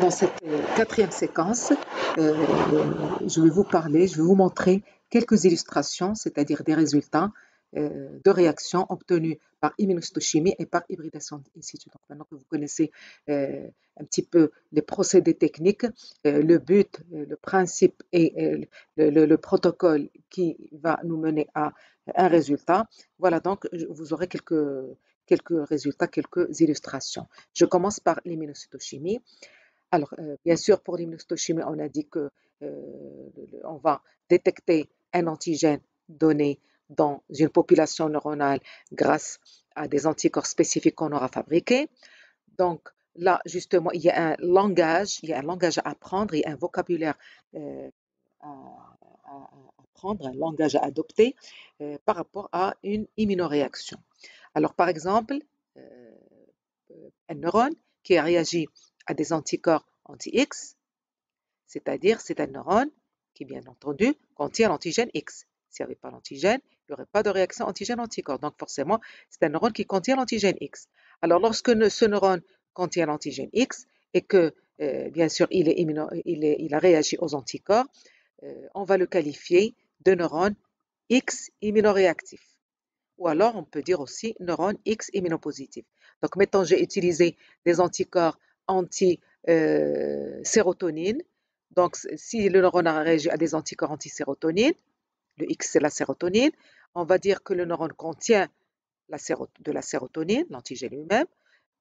Dans cette quatrième séquence, je vais vous montrer quelques illustrations, c'est-à-dire des résultats de réactions obtenus par immunohistochimie et par hybridation in situ. Donc, maintenant que vous connaissez un petit peu les procédés techniques, le but, le principe et le protocole qui va nous mener à un résultat, voilà, donc vous aurez quelques résultats, quelques illustrations. Je commence par l'immunocytochimie. Alors, bien sûr, pour l'immunohistochimie, on a dit que on va détecter un antigène donné dans une population neuronale grâce à des anticorps spécifiques qu'on aura fabriqués. Donc, là, justement, il y a un langage à apprendre, il y a un vocabulaire à apprendre, un langage à adopter par rapport à une immunoréaction. Alors, par exemple, euh, un neurone qui a réagi à des anticorps anti-X, c'est-à-dire c'est un neurone qui, bien entendu, contient l'antigène X. S'il n'y avait pas l'antigène, il n'y aurait pas de réaction antigène-anticorps. Donc forcément, c'est un neurone qui contient l'antigène X. Alors lorsque ce neurone contient l'antigène X et que, bien sûr, il a réagi aux anticorps, on va le qualifier de neurone X immunoréactif. Ou alors, on peut dire aussi neurone X immunopositif. Donc, mettons, j'ai utilisé des anticorps anti-sérotonine. Donc, si le neurone a réagi à des anticorps anti-sérotonine, le X c'est la sérotonine, on va dire que le neurone contient de la sérotonine, l'antigène lui-même,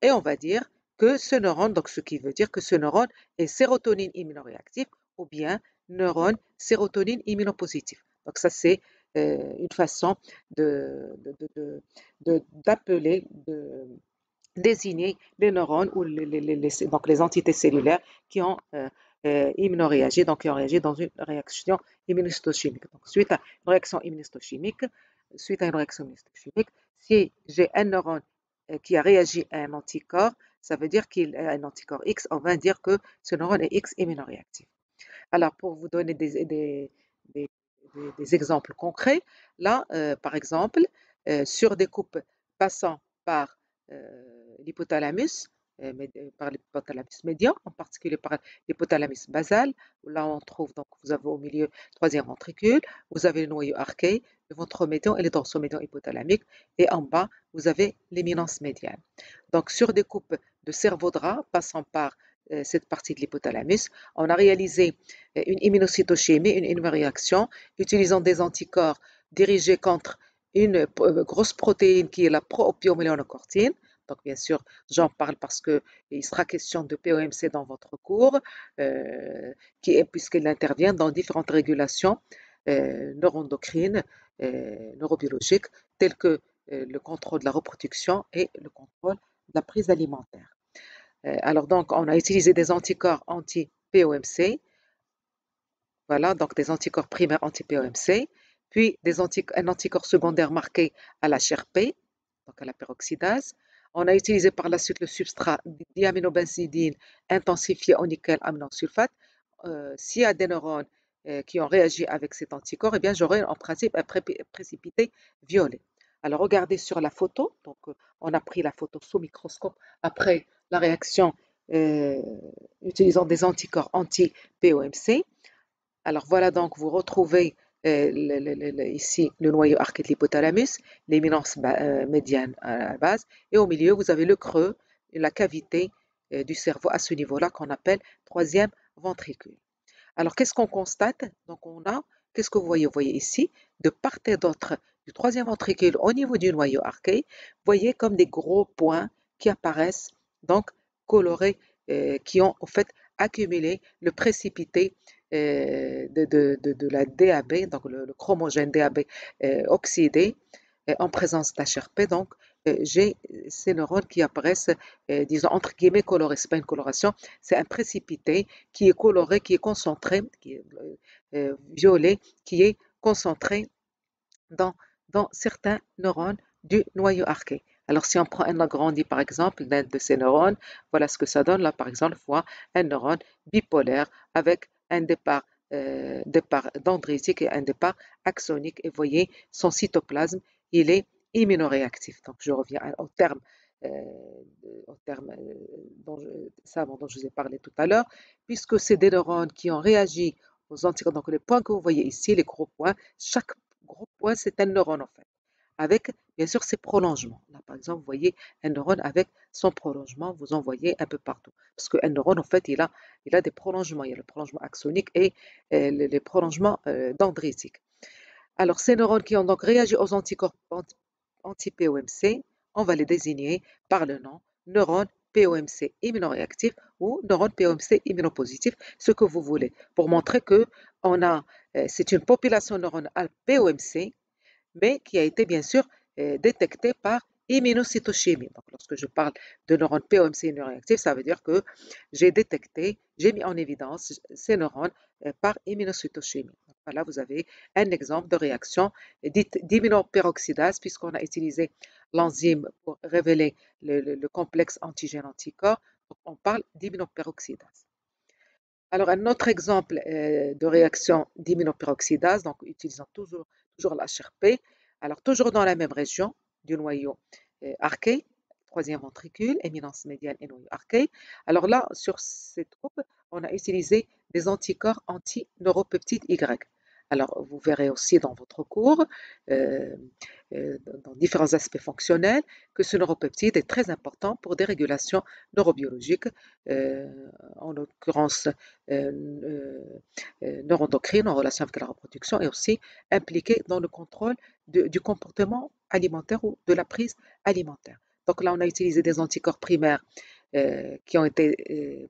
et on va dire que ce neurone, donc ce qui veut dire que ce neurone est sérotonine immunoréactif ou bien neurone sérotonine immunopositif. Donc ça c'est une façon d'appeler, de désigner les neurones ou donc les entités cellulaires qui ont immunoréagi, donc qui ont réagi dans une réaction immunohistochimique. Donc suite à une réaction immunohistochimique, si j'ai un neurone qui a réagi à un anticorps, ça veut dire qu'il a un anticorps X, on va dire que ce neurone est X immunoréactif. Alors, pour vous donner des- des exemples concrets, là, par exemple, sur des coupes passant par l'hypothalamus, par l'hypothalamus médian, en particulier par l'hypothalamus basal, où là on trouve, donc vous avez au milieu le troisième ventricule, vous avez le noyau arché, le ventromédian et le dorsomédian hypothalamique, et en bas, vous avez l'éminence médiane. Donc, sur des coupes de cerveau-drap passant par cette partie de l'hypothalamus, on a réalisé une immunocytochimie, une immunoréaction, utilisant des anticorps dirigés contre une grosse protéine qui est la pro-opiomélénocortine. Donc, bien sûr, j'en parle parce qu'il sera question de POMC dans votre cours, puisqu'il intervient dans différentes régulations neuroendocrines, neurobiologiques, telles que le contrôle de la reproduction et le contrôle de la prise alimentaire. Alors, donc, on a utilisé des anticorps anti-POMC, voilà, donc des anticorps primaires anti-POMC, puis un anticorps secondaire marqué à la HRP, donc à la peroxydase. On a utilisé par la suite le substrat diaminobenzidine intensifié au nickel aminosulfate. S'il y a des neurones qui ont réagi avec cet anticorps, eh bien, j'aurai en principe un précipité violet. Alors, regardez sur la photo. Donc, on a pris la photo sous microscope après la réaction euh, utilisant des anticorps anti-POMC. Alors voilà, donc vous retrouvez ici le noyau arqué de l'hypothalamus, l'éminence médiane à la base, et au milieu vous avez le creux, la cavité du cerveau à ce niveau-là qu'on appelle troisième ventricule. Alors qu'est-ce qu'on constate? Donc qu'est-ce que vous voyez? Vous voyez ici, de part et d'autre du troisième ventricule au niveau du noyau arché, vous voyez comme des gros points qui apparaissent, donc colorés, qui ont en fait accumulé le précipité de la DAB, donc le chromogène DAB oxydé en présence d'HRP. Donc, j'ai ces neurones qui apparaissent, disons, entre guillemets, colorés. Ce n'est pas une coloration, c'est un précipité qui est coloré, qui est concentré, qui est violet, qui est concentré dans, dans certains neurones du noyau arché. Alors, si on prend un agrandi, par exemple, d'un de ces neurones, voilà ce que ça donne. Là, par exemple, on voit un neurone bipolaire avec un départ dendritique et un départ axonique. Et vous voyez, son cytoplasme, il est immunoréactif. Donc, je reviens au terme au terme dont je vous ai parlé tout à l'heure, puisque c'est des neurones qui ont réagi aux anticorps. Donc les points que vous voyez ici, les gros points, chaque gros point, c'est un neurone en fait, avec bien sûr ses prolongements. Là, par exemple, vous voyez un neurone avec son prolongement, vous en voyez un peu partout. Parce qu'un neurone, en fait, il a des prolongements. Il y a le prolongement axonique et les prolongements dendritiques. Alors, ces neurones qui ont donc réagi aux anticorps anti-POMC, on va les désigner par le nom neurones POMC immunoréactifs ou neurones POMC immunopositifs, ce que vous voulez, pour montrer que c'est une population neuronale POMC, mais qui a été bien sûr détectée par immunocytochimie. Donc, lorsque je parle de neurones POMC immunoréactifs, ça veut dire que j'ai mis en évidence ces neurones par immunocytochimie. Voilà, vous avez un exemple de réaction dite d'immunoperoxydase, puisqu'on a utilisé l'enzyme pour révéler le complexe antigène-anticorps. On parle d'immunoperoxydase. Alors, un autre exemple de réaction d'immunoperoxydase, donc utilisant toujours l'HRP, alors toujours dans la même région du noyau arché, troisième ventricule, éminence médiane et noyau arché. Alors là, sur cette groupe, on a utilisé des anticorps anti-neuropeptide Y. Alors, vous verrez aussi dans votre cours, dans différents aspects fonctionnels, que ce neuropeptide est très important pour des régulations neurobiologiques, en l'occurrence neuroendocrine en relation avec la reproduction, et aussi impliqué dans le contrôle du comportement alimentaire ou de la prise alimentaire. Donc là, on a utilisé des anticorps primaires qui ont été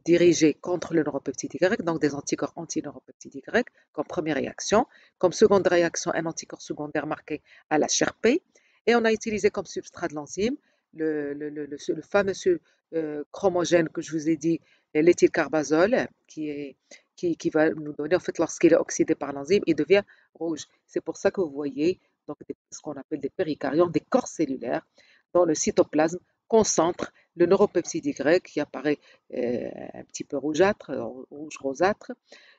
dirigés contre le neuropeptide Y, donc des anticorps anti-neuropeptide Y comme première réaction. Comme seconde réaction, un anticorps secondaire marqué à la HRP. Et on a utilisé comme substrat de l'enzyme le fameux chromogène que je vous ai dit, l'éthylcarbazole, qui va nous donner, en fait, lorsqu'il est oxydé par l'enzyme, il devient rouge. C'est pour ça que vous voyez donc, ce qu'on appelle des péricaryomes, des corps cellulaires, dans le cytoplasme concentre le neuropeptide Y qui apparaît un petit peu rougeâtre, rouge rosâtre.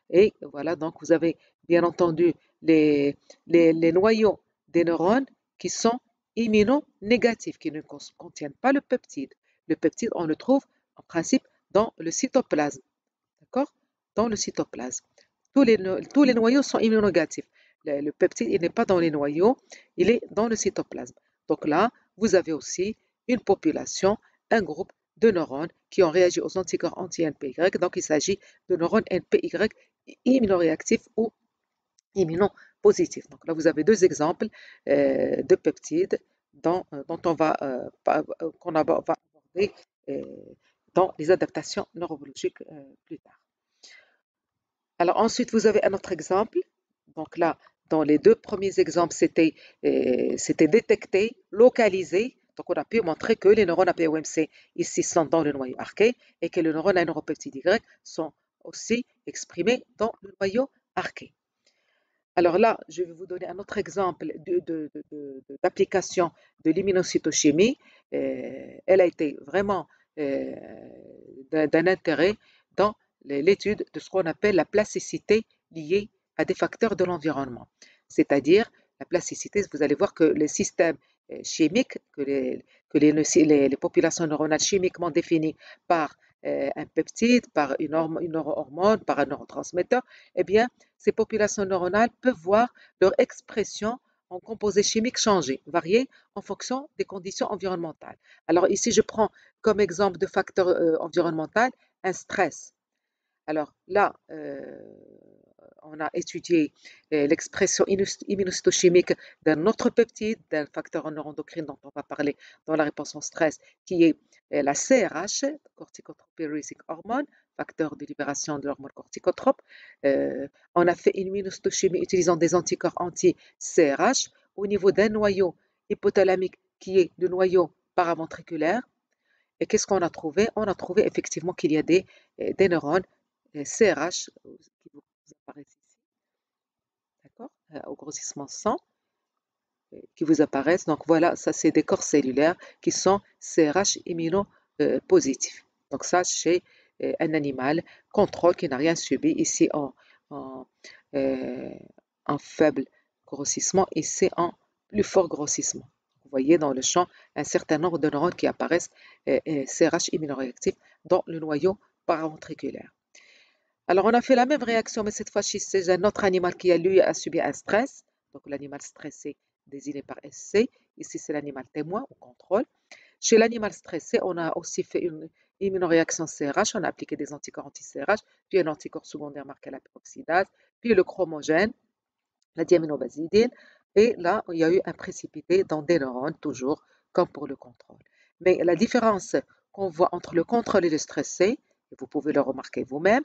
Et voilà, donc vous avez bien entendu les noyaux des neurones qui sont immunonégatifs, qui ne contiennent pas le peptide. Le peptide, on le trouve en principe dans le cytoplasme. D'accord? Dans le cytoplasme. Tous les noyaux sont immunonégatifs. Le peptide, il n'est pas dans les noyaux, il est dans le cytoplasme. Donc là, vous avez aussi une population, un groupe de neurones qui ont réagi aux anticorps anti-NPY. Donc, il s'agit de neurones NPY immunoréactifs ou immunopositifs. Donc là, vous avez deux exemples de peptides qu'on va aborder dans les adaptations neurologiques plus tard. Alors ensuite, vous avez un autre exemple. Donc là, dans les deux premiers exemples, c'était détecté, localisé. Donc on a pu montrer que les neurones APOMC ici sont dans le noyau arché et que les neurones à neuropeptide Y sont aussi exprimés dans le noyau arché. Alors là, je vais vous donner un autre exemple d'application de l'immunocytochimie. Elle a été vraiment d'un intérêt dans l'étude de ce qu'on appelle la plasticité liée à des facteurs de l'environnement. C'est-à-dire, la plasticité, vous allez voir que les systèmes chimiques, que les populations neuronales chimiquement définies par un peptide, par une neurohormone, par un neurotransmetteur, eh bien, ces populations neuronales peuvent voir leur expression en composés chimiques changer, varier en fonction des conditions environnementales. Alors ici, je prends comme exemple de facteur environnemental un stress. Alors là, on a étudié l'expression immunocytochimique d'un autre peptide, d'un facteur neuroendocrine dont on va parler dans la réponse au stress, qui est la CRH, corticotropin-releasing hormone, facteur de libération de l'hormone corticotrope. On a fait une immunocytochimie utilisant des anticorps anti-CRH au niveau d'un noyau hypothalamique qui est le noyau paraventriculaire. Et qu'est-ce qu'on a trouvé? On a trouvé effectivement qu'il y a des neurones CRH qui vous apparaissent ici, d'accord, au grossissement 100, qui vous apparaissent. Donc voilà, ça c'est des corps cellulaires qui sont CRH immunopositifs. Donc ça chez un animal contrôle qui n'a rien subi, ici en faible grossissement, ici en plus fort grossissement. Vous voyez dans le champ un certain nombre de neurones qui apparaissent CRH immunoréactifs dans le noyau paraventriculaire. Alors, on a fait la même réaction, mais cette fois-ci, c'est un autre animal qui a, lui, a subi un stress. Donc, l'animal stressé désigné par SC. Ici, c'est l'animal témoin ou contrôle. Chez l'animal stressé, on a aussi fait une immunoréaction CRH. On a appliqué des anticorps anti-CRH, puis un anticorps secondaire marqué à la peroxydase, puis le chromogène, la diaminobazidine. Et là, il y a eu un précipité dans des neurones, toujours, comme pour le contrôle. Mais la différence qu'on voit entre le contrôle et le stressé, et vous pouvez le remarquer vous-même,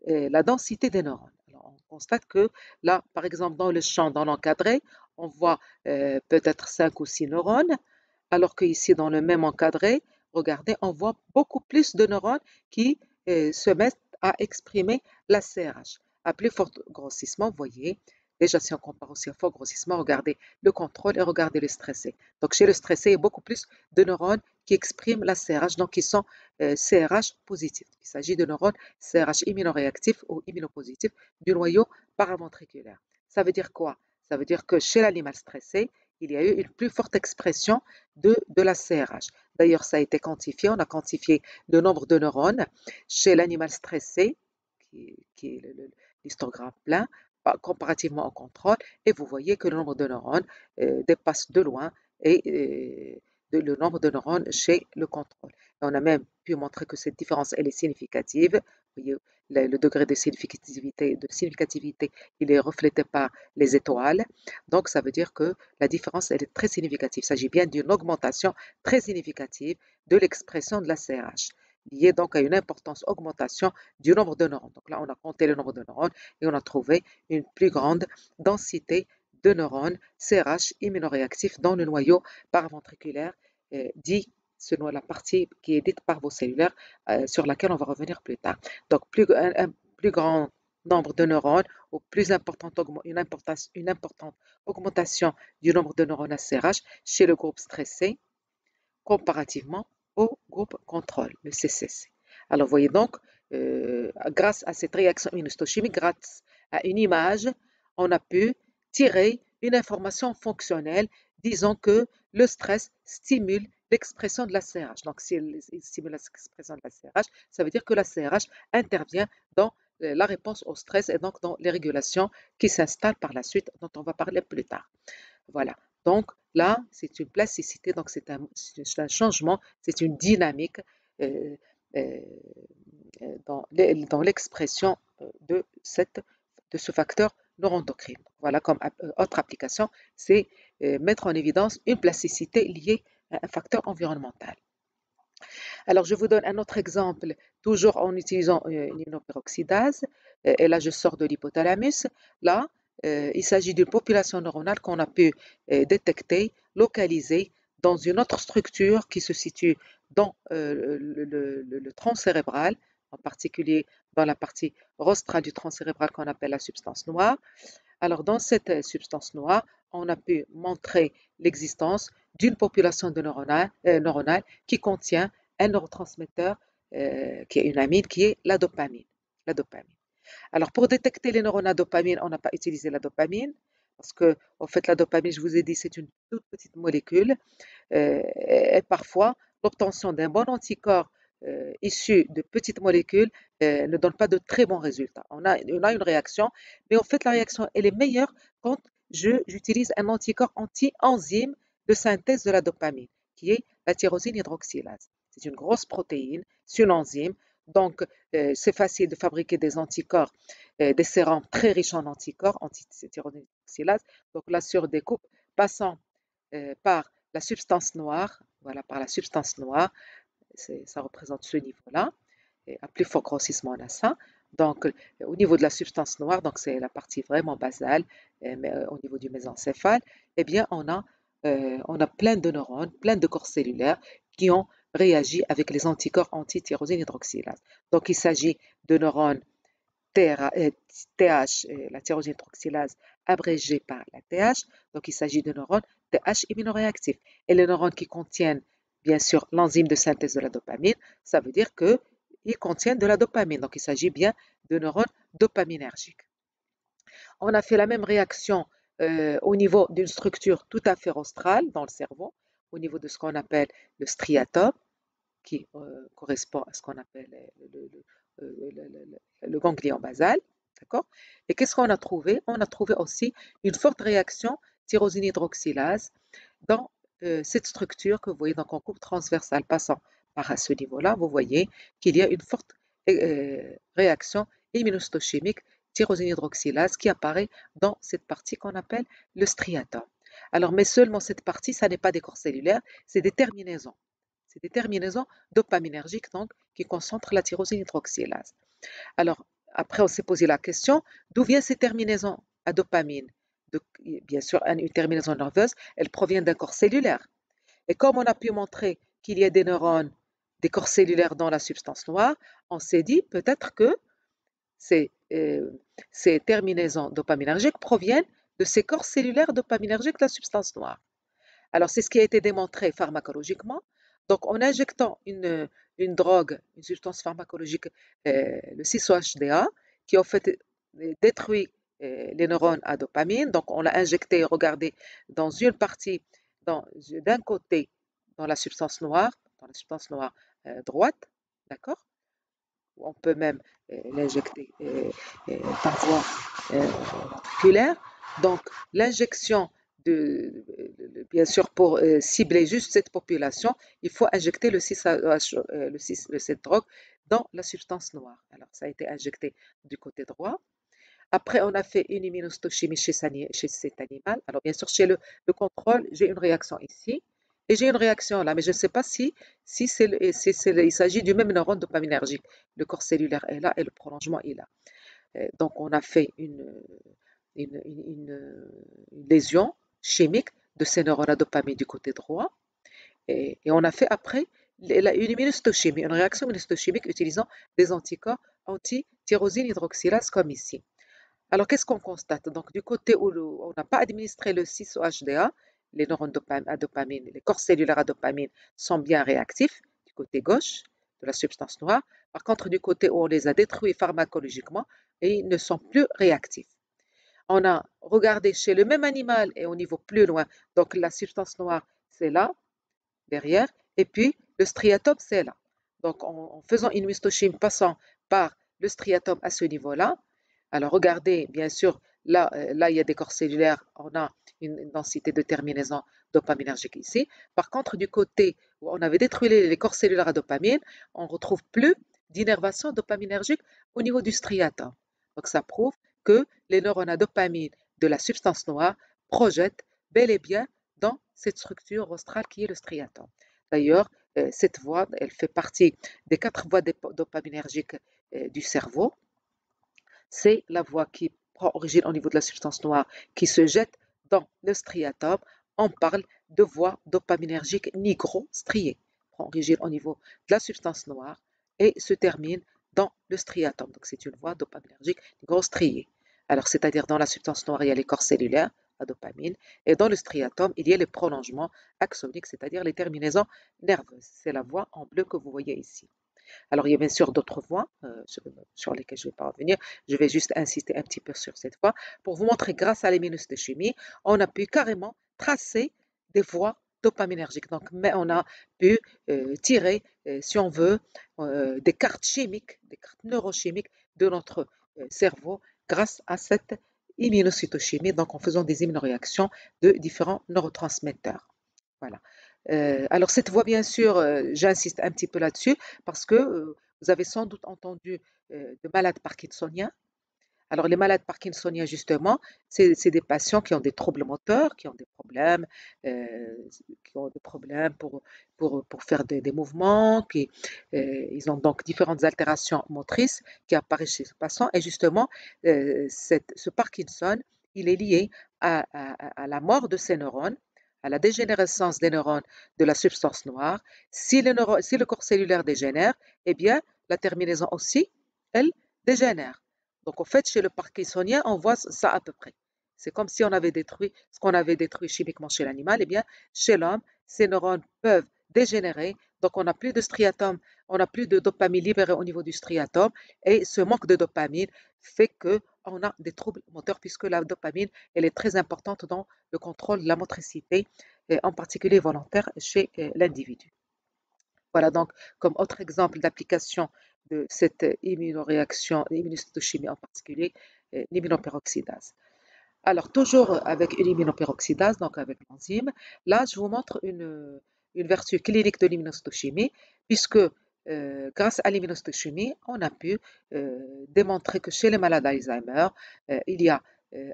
la densité des neurones. Alors, on constate que là, par exemple, dans le champ, dans l'encadré, on voit peut-être 5 ou 6 neurones, alors qu'ici, dans le même encadré, regardez, on voit beaucoup plus de neurones qui se mettent à exprimer la CRH. À plus fort grossissement, vous voyez, déjà si on compare aussi à fort grossissement, regardez le contrôle et regardez le stressé. Donc chez le stressé, il y a beaucoup plus de neurones qui expriment la CRH, donc qui sont CRH positifs. Il s'agit de neurones CRH immunoréactifs ou immunopositifs du noyau paraventriculaire. Ça veut dire quoi? Ça veut dire que chez l'animal stressé, il y a eu une plus forte expression de la CRH. D'ailleurs, ça a été quantifié. On a quantifié le nombre de neurones chez l'animal stressé, qui est l'histogramme plein, comparativement au contrôle, et vous voyez que le nombre de neurones dépasse de loin le nombre de neurones chez le contrôle. Et on a même pu montrer que cette différence elle est significative. Vous voyez, le degré de significativité, il est reflété par les étoiles. Donc, ça veut dire que la différence, elle est très significative. Il s'agit bien d'une augmentation très significative de l'expression de la CRH, liée donc à une importante augmentation du nombre de neurones. Donc là, on a compté le nombre de neurones et on a trouvé une plus grande densité de neurones CRH immunoréactifs dans le noyau paraventriculaire, dit la partie qui est dite parvocellulaire, sur laquelle on va revenir plus tard. Donc, un plus grand nombre de neurones ou une importante augmentation du nombre de neurones à CRH chez le groupe stressé comparativement au groupe contrôle, le CCC. Alors, vous voyez donc, grâce à cette réaction immunohistochimique, grâce à une image, on a pu tirer une information fonctionnelle disant que le stress stimule l'expression de la CRH. Donc, s'il stimule l'expression de la CRH, ça veut dire que la CRH intervient dans la réponse au stress et donc dans les régulations qui s'installent par la suite, dont on va parler plus tard. Voilà. Donc là, c'est une plasticité, donc c'est un changement, c'est une dynamique euh, euh, dans l'expression de ce facteur neuroendocrine. Voilà, comme autre application, c'est mettre en évidence une plasticité liée à un facteur environnemental. Alors, je vous donne un autre exemple, toujours en utilisant une immunoperoxydase. Et là, je sors de l'hypothalamus. Là, il s'agit d'une population neuronale qu'on a pu détecter, localiser dans une autre structure qui se situe dans le tronc cérébral, en particulier dans la partie rostrale du tronc cérébral qu'on appelle la substance noire. Alors, dans cette substance noire, on a pu montrer l'existence d'une population de neuronale qui contient un neurotransmetteur qui est une amine, qui est la dopamine. La dopamine. Alors, pour détecter les neurones à dopamine, on n'a pas utilisé la dopamine, parce que, en fait, la dopamine, je vous ai dit, c'est une toute petite molécule, et parfois, l'obtention d'un bon anticorps issu de petites molécules ne donne pas de très bons résultats. On a une réaction, mais en fait, la réaction, elle est meilleure quand j'utilise un anticorps anti-enzyme de synthèse de la dopamine, qui est la tyrosine hydroxylase. C'est une grosse protéine, c'est une enzyme, donc c'est facile de fabriquer des anticorps, des sérums très riches en anticorps, anti-tyrosine hydroxylase. Donc la surdécoupe passant par la substance noire, voilà, par la substance noire, ça représente ce niveau-là, et à plus fort grossissement, on a ça. Donc, au niveau de la substance noire, donc c'est la partie vraiment basale, mais au niveau du mésencéphale, eh bien, on a plein de neurones, plein de corps cellulaires qui ont réagi avec les anticorps anti-tyrosine hydroxylase. Donc, il s'agit de neurones TH, la tyrosine hydroxylase abrégée par la TH. Donc, il s'agit de neurones TH immunoréactifs. Et les neurones qui contiennent, bien sûr, l'enzyme de synthèse de la dopamine, ça veut dire qu'ils contiennent de la dopamine. Donc, il s'agit bien de neurones dopaminergiques. On a fait la même réaction au niveau d'une structure tout à fait rostrale dans le cerveau. au niveau de ce qu'on appelle le striatum, qui correspond à ce qu'on appelle le ganglion basal. D'accord? Et qu'est-ce qu'on a trouvé? On a trouvé aussi une forte réaction tyrosine hydroxylase dans cette structure que vous voyez donc en coupe transversale passant par ce niveau-là. Vous voyez qu'il y a une forte réaction immunohistochimique tyrosine hydroxylase qui apparaît dans cette partie qu'on appelle le striatum. Alors, mais seulement cette partie, ça n'est pas des corps cellulaires, c'est des terminaisons. C'est des terminaisons dopaminergiques donc, qui concentrent la tyrosine hydroxylase. Alors, après, on s'est posé la question, d'où viennent ces terminaisons à dopamine? Bien sûr, une terminaison nerveuse, elle provient d'un corps cellulaire. Et comme on a pu montrer qu'il y a des neurones, des corps cellulaires dans la substance noire, on s'est dit peut-être que ces terminaisons dopaminergiques proviennent de ces corps cellulaires dopaminergiques de la substance noire. Alors, c'est ce qui a été démontré pharmacologiquement. Donc, en injectant une drogue, une substance pharmacologique, le 6-OHDA, qui en fait détruit les neurones à dopamine. Donc, on l'a injecté, regardez, dans une partie, d'un côté, dans la substance noire droite, d'accord? On peut même l'injecter par voie ventriculaire. Donc, l'injection bien sûr, pour cibler juste cette population, il faut injecter cette drogue dans la substance noire. Alors, ça a été injecté du côté droit. Après, on a fait une immunohistochimie chez cet animal. Alors, bien sûr, chez le contrôle, j'ai une réaction ici et j'ai une réaction là, mais je ne sais pas si il s'agit du même neurone dopaminergique. Le corps cellulaire est là et le prolongement est là. Donc, on a fait une lésion chimique de ces neurones à dopamine du côté droit et on a fait après une immunohistochimie, une réaction immunohistochimique utilisant des anticorps anti-tyrosine hydroxylase comme ici. Alors, qu'est-ce qu'on constate? Donc, du côté où on n'a pas administré le 6-OHDA, les neurones à dopamine, les corps cellulaires à dopamine sont bien réactifs du côté gauche de la substance noire. Par contre, du côté où on les a détruits pharmacologiquement, ils ne sont plus réactifs. On a regardé chez le même animal et au niveau plus loin, donc la substance noire, c'est là, derrière, et puis le striatum, c'est là. Donc, en faisant une histochimie passant par le striatum à ce niveau-là, alors regardez, bien sûr, là, il y a des corps cellulaires, on a une densité de terminaison dopaminergique ici. Par contre, du côté où on avait détruit les corps cellulaires à dopamine, on ne retrouve plus d'innervation dopaminergique au niveau du striatum. Donc, ça prouve que les neurones à dopamine de la substance noire projettent bel et bien dans cette structure rostrale qui est le striatum. D'ailleurs, cette voie, elle fait partie des 4 voies dopaminergiques du cerveau. C'est la voie qui prend origine au niveau de la substance noire, qui se jette dans le striatum. On parle de voie dopaminergique nigro-striée, prend origine au niveau de la substance noire et se termine dans le striatum. Donc, c'est une voie dopaminergique nigro-striée. Alors, c'est-à-dire dans la substance noire, il y a les corps cellulaires à dopamine, et dans le striatum, il y a les prolongements axoniques, c'est-à-dire les terminaisons nerveuses. C'est la voie en bleu que vous voyez ici. Alors, il y a bien sûr d'autres voies sur lesquelles je ne vais pas revenir. Je vais juste insister un petit peu sur cette voie pour vous montrer, grâce à l'immunohistochimie, on a pu carrément tracer des voies dopaminergiques. Donc, mais on a pu tirer, si on veut, des cartes chimiques, des cartes neurochimiques de notre cerveau grâce à cette immunocytochimie, donc en faisant des immunoréactions de différents neurotransmetteurs. Voilà. Alors cette voie, bien sûr, j'insiste un petit peu là-dessus parce que vous avez sans doute entendu de malades parkinsoniens. Alors les malades parkinsoniens, justement, c'est des patients qui ont des troubles moteurs, qui ont des problèmes, pour faire des mouvements, ils ont donc différentes altérations motrices qui apparaissent chez ces patients. Et justement, ce Parkinson, il est lié à la mort de ces neurones, à la dégénérescence des neurones de la substance noire. Si le corps cellulaire dégénère, eh bien, la terminaison aussi, elle dégénère. Donc, en fait, chez le parkinsonien, on voit ça à peu près. C'est comme si on avait détruit ce qu'on avait détruit chimiquement chez l'animal. Eh bien, chez l'homme, ces neurones peuvent dégénérer. Donc, on n'a plus de striatum, on n'a plus de dopamine libérée au niveau du striatum. Et ce manque de dopamine fait qu'on a des troubles moteurs puisque la dopamine, elle est très importante dans le contrôle de la motricité en particulier volontaire chez l'individu. Voilà donc comme autre exemple d'application de cette immunoréaction, immunocytochimie en particulier, l'immunoperoxydase. Alors, toujours avec une immunoperoxydase, donc avec l'enzyme, là, je vous montre une vertu clinique de l'immunocytochimie, puisque grâce à l'immunocytochimie, on a pu démontrer que chez les malades d'Alzheimer, il y a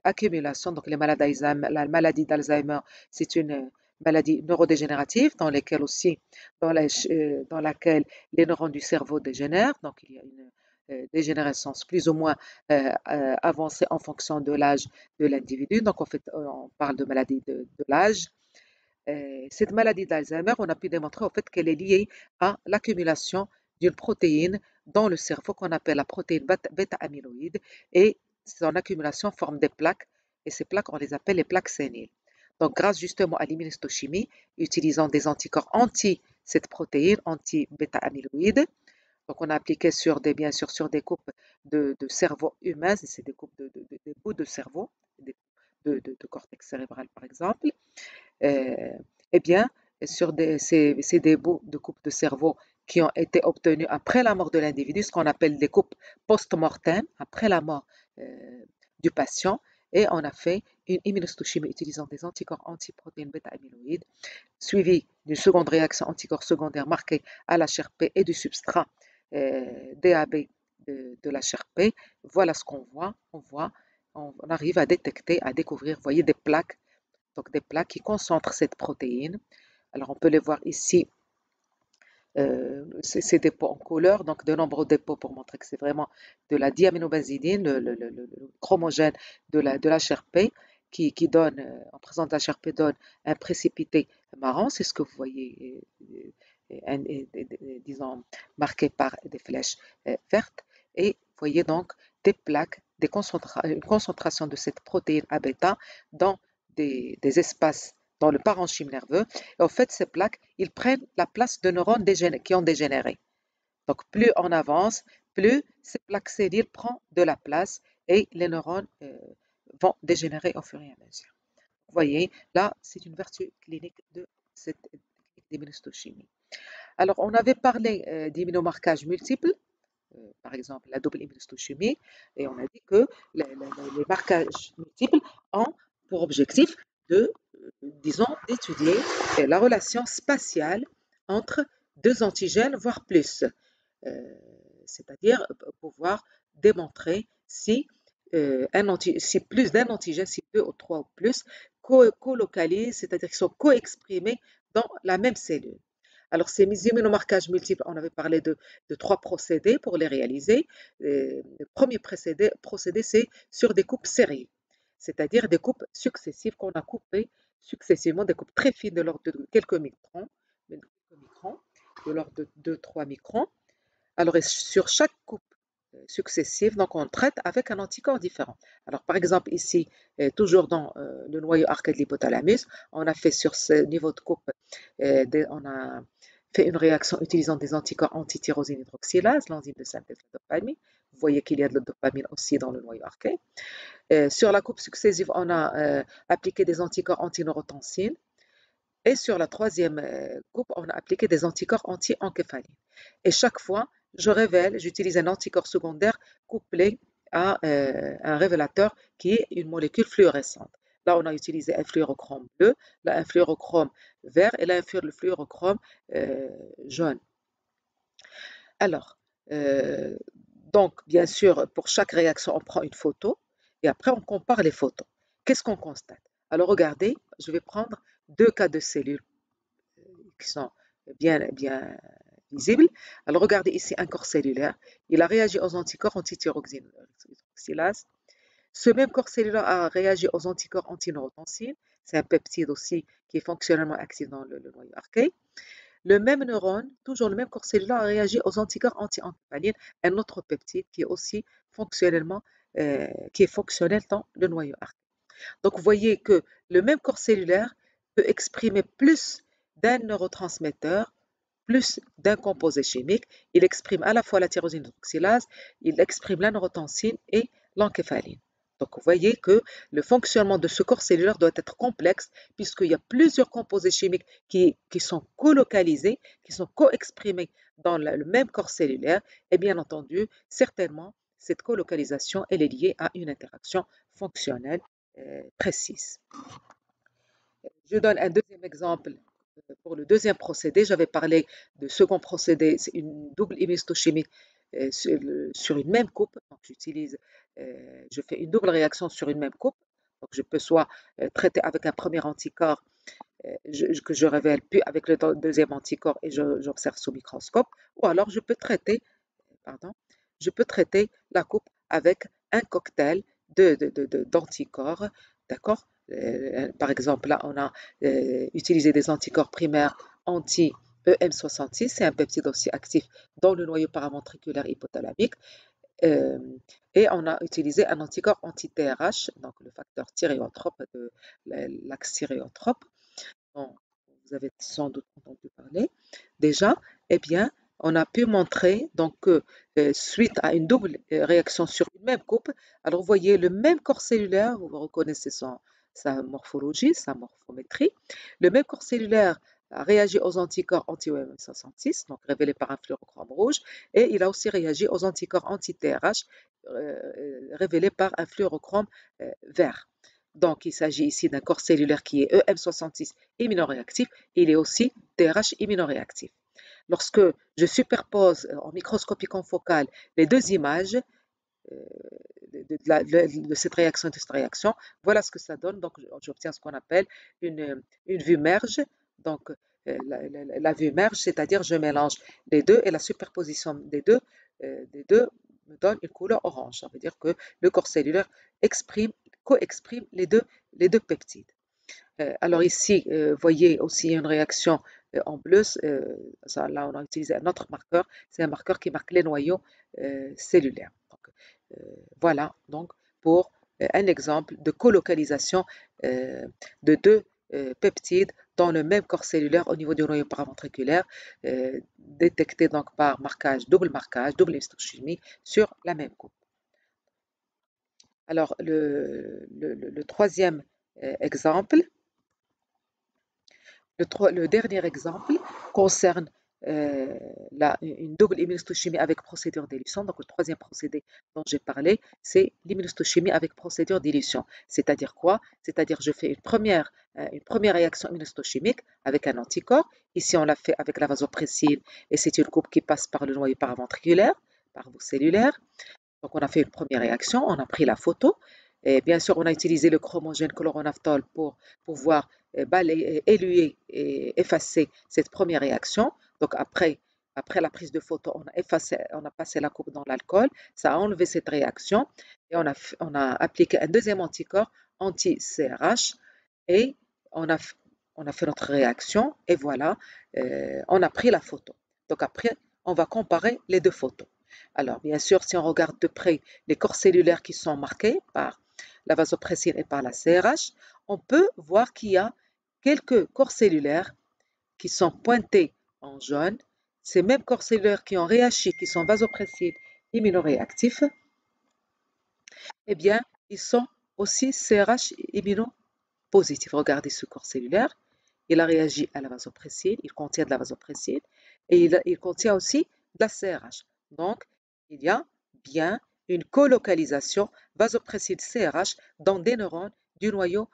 accumulation, donc les malades d'Alzheimer, la maladie d'Alzheimer, c'est une maladie neurodégénérative dans laquelle les neurones du cerveau dégénèrent, donc il y a une dégénérescence plus ou moins avancée en fonction de l'âge de l'individu. Donc, en fait, on parle de maladie de l'âge. Cette maladie d'Alzheimer, on a pu démontrer en fait qu'elle est liée à l'accumulation d'une protéine dans le cerveau qu'on appelle la protéine bêta-amyloïde et son accumulation forme des plaques et ces plaques, on les appelle les plaques séniles. Donc, grâce justement à l'immunohistochimie, utilisant des anticorps anti cette protéine, anti-bêta-amyloïde, donc on a appliqué bien sûr sur des coupes de cerveau humain, c'est des coupes des bouts de cerveau, de cortex cérébral par exemple, eh bien, c'est des bouts de coupe de cerveau qui ont été obtenus après la mort de l'individu, ce qu'on appelle des coupes post-mortem, après la mort du patient, et on a fait une immunohistochimie utilisant des anticorps antiprotéines bêta-amyloïdes, suivie d'une seconde réaction anticorps secondaire marquée à l'HRP et du substrat DAB de l'HRP. Voilà ce qu'on voit. On arrive à détecter, à découvrir, vous voyez, des plaques, donc des plaques qui concentrent cette protéine. Alors on peut les voir ici, ces dépôts en couleur, donc de nombreux dépôts pour montrer que c'est vraiment de la diaminobenzidine, le chromogène de l'HRP qui donne, en présence d'HRP, donne un précipité marron, c'est ce que vous voyez, disons, marqué par des flèches vertes. Et vous voyez donc des plaques, une concentration de cette protéine A-bêta dans des espaces dans le parenchyme nerveux. Et en fait, ces plaques, ils prennent la place de neurones qui ont dégénéré. Donc, plus on avance, plus ces plaques séniles prennent de la place et les neurones vont dégénérer au fur et à mesure. Vous voyez, là, c'est une vertu clinique de cette immunohistochimie. Alors, on avait parlé d'immunomarquage multiple, par exemple la double immunohistochimie, et on a dit que les marquages multiples ont pour objectif disons, d'étudier la relation spatiale entre deux antigènes, voire plus. C'est-à-dire pouvoir démontrer si, si plus d'un antigène, si deux ou trois ou plus, co-localisent, c'est-à-dire qu'ils sont co-exprimés dans la même cellule. Alors, ces immunomarquages multiples, on avait parlé de trois procédés pour les réaliser. Le premier procédé, c'est sur des coupes serrées, c'est-à-dire des coupes successives qu'on a coupées successivement, des coupes très fines de l'ordre de quelques microns, de l'ordre de 2-3 microns. Alors, sur chaque coupe successive, donc on traite avec un anticorps différent. Alors, par exemple, ici, toujours dans le noyau arqué de l'hypothalamus, on a fait sur ce niveau de coupe, on a fait une réaction utilisant des anticorps anti-tyrosine hydroxylase, l'enzyme de synthèse de la dopamine. Vous voyez qu'il y a de la dopamine aussi dans le noyau arqué. Sur la coupe successive, on a appliqué des anticorps anti-neurotensine. Et sur la troisième coupe, on a appliqué des anticorps anti-encéphaline. Et chaque fois, j'utilise un anticorps secondaire couplé à un révélateur qui est une molécule fluorescente. Là, on a utilisé un fluorochrome bleu, là, un fluorochrome vert et là, un fluorochrome jaune. Alors, donc, bien sûr, pour chaque réaction, on prend une photo et après, on compare les photos. Qu'est-ce qu'on constate? Alors, regardez, je vais prendre deux cas de cellules qui sont bien visibles. Alors, regardez ici un corps cellulaire. Il a réagi aux anticorps anti-thyroxylase. Ce même corps cellulaire a réagi aux anticorps anti-neurotensine. C'est un peptide aussi qui est fonctionnellement actif dans le noyau archaïque. Le même neurone, toujours le même corps cellulaire, a réagi aux anticorps anti-encéphaline, un autre peptide qui est aussi fonctionnellement qui est fonctionnel dans le noyau archaïque. Donc, vous voyez que le même corps cellulaire peut exprimer plus d'un neurotransmetteur, plus d'un composé chimique. Il exprime à la fois la tyrosine hydroxylase, il exprime la neurotensine et l'encéphaline. Donc, vous voyez que le fonctionnement de ce corps cellulaire doit être complexe puisqu'il y a plusieurs composés chimiques qui sont colocalisés, qui sont co-exprimés dans le même corps cellulaire. Et bien entendu, certainement, cette colocalisation, elle est liée à une interaction fonctionnelle précise. Je donne un deuxième exemple pour le deuxième procédé. J'avais parlé de second procédé, c'est une double immunohistochimie sur une même coupe. Donc, je fais une double réaction sur une même coupe. Donc, je peux soit traiter avec un premier anticorps que je révèle, puis avec le deuxième anticorps et j'observe sous microscope, ou alors pardon, je peux traiter la coupe avec un cocktail d'anticorps, d'accord? Par exemple, là, on a utilisé des anticorps primaires anti-EM66, c'est un peptide aussi actif dans le noyau paraventriculaire hypothalamique. Euh, et on a utilisé un anticorps anti-TRH, donc le facteur thyréotrope de l'axe thyréotrope, dont vous avez sans doute entendu parler déjà. Eh bien, on a pu montrer donc que suite à une double réaction sur une même coupe, alors vous voyez le même corps cellulaire, vous reconnaissez sa morphologie, sa morphométrie, le même corps cellulaire a réagi aux anticorps anti-OM66, donc révélés par un fluorochrome rouge, et il a aussi réagi aux anticorps anti-TRH révélés par un fluorochrome vert. Donc, il s'agit ici d'un corps cellulaire qui est EM66 immunoréactif, il est aussi TRH immunoréactif. Lorsque je superpose en microscopie confocale les deux images de cette réaction et de cette réaction, voilà ce que ça donne. Donc, j'obtiens ce qu'on appelle une vue merge. Donc, la vue merge, c'est-à-dire je mélange les deux et la superposition des deux me donne une couleur orange. Ça veut dire que le corps cellulaire co-exprime les deux peptides. Alors ici, vous voyez aussi une réaction en bleu. Là, on a utilisé un autre marqueur. C'est un marqueur qui marque les noyaux cellulaires. Donc, voilà donc pour un exemple de colocalisation de deux peptides dans le même corps cellulaire au niveau du noyau paraventriculaire, détecté donc par double histochimie sur la même coupe. Alors, le troisième exemple, le dernier exemple concerne une double immunohistochimie avec procédure d'élution. Donc, le troisième procédé dont j'ai parlé, c'est l'immunohistochimie avec procédure d'élution. C'est-à-dire quoi? C'est-à-dire je fais une première réaction immunohistochimique avec un anticorps. Ici, on l'a fait avec la vasopressine et c'est une coupe qui passe par le noyau paraventriculaire, par vos cellulaires. Donc, on a fait une première réaction, on a pris la photo. Et bien sûr, on a utilisé le chromogène chloronaphtol pour pouvoir éluer et effacer cette première réaction. Donc, après la prise de photo, on a passé la coupe dans l'alcool. Ça a enlevé cette réaction. Et on a appliqué un deuxième anticorps, anti-CRH. Et on a fait notre réaction. Et voilà, on a pris la photo. Donc, après, on va comparer les deux photos. Alors, bien sûr, si on regarde de près les corps cellulaires qui sont marqués par la vasopressine et par la CRH, on peut voir qu'il y a quelques corps cellulaires qui sont pointés en jaune. Ces mêmes corps cellulaires qui ont réagi, qui sont vasopressines immunoréactifs, eh bien, ils sont aussi CRH immunopositifs. Regardez ce corps cellulaire. Il a réagi à la vasopressine, il contient de la vasopressine et il contient aussi de la CRH. Donc, il y a bien une colocalisation vasopressine-CRH dans des neurones du noyau